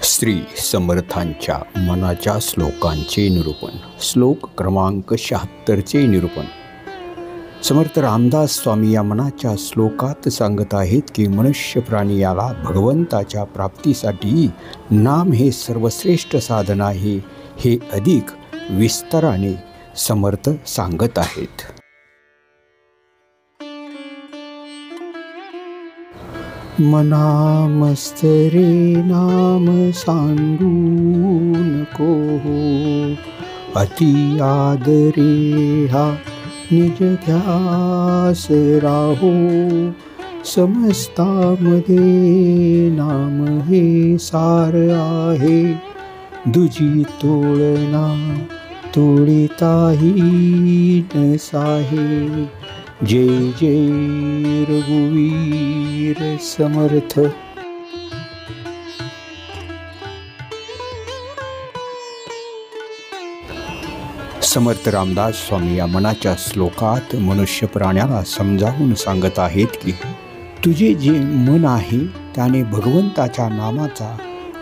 श्री समर्थांच्या मनाच्या श्लोकांचे निरूपण. श्लोक क्रमांक 76चे निरूपण. समर्थ रामदास स्वामी या मनाच्या श्लोकात सांगत आहेत की मनुष्य प्राणी याला भगवंताच्या प्राप्तीसाठी नाम हे सर्वश्रेष्ठ साधन आहे. हे अधिक विस्ताराने समर्थ सांगत आहेत. मना मस्तरे नाम सांगू नको, अति आदरे हा निज ध्यास राहो. समस्तामध्ये नाम हे सार आहे, दुजी तोळना तोडिताही नसाहे. जय जय रघुवीर समर्थ. समर्थ रामदास स्वामी या मनाच्या श्लोकात मनुष्य प्राण्याला समजावून सांगत आहेत की तुझे जे मन आहे त्याने भगवंताच्या नामाचा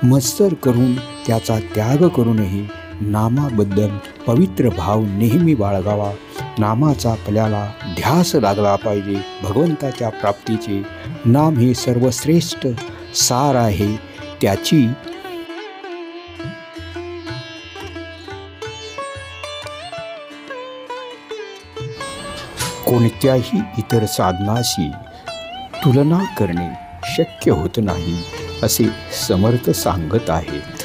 मत्सर करून त्याचा त्याग करूनही नामाबद्दल पवित्र भाव नेहमी बाळगावा. नामाचा आपल्याला ध्यास लागला पाहिजे. भगवंताच्या प्राप्तीचे नाम हे सर्वश्रेष्ठ सार आहे. त्याची कोणत्याही इतर साधनाशी तुलना करणे शक्य होत नाही, असे समर्थ सांगत आहेत.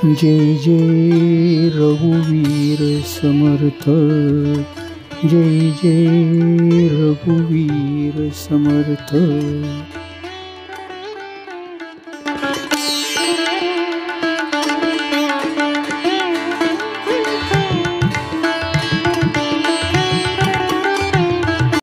जय जय रघुवीर समर्थ. जय जय रघुवीर समर्थ.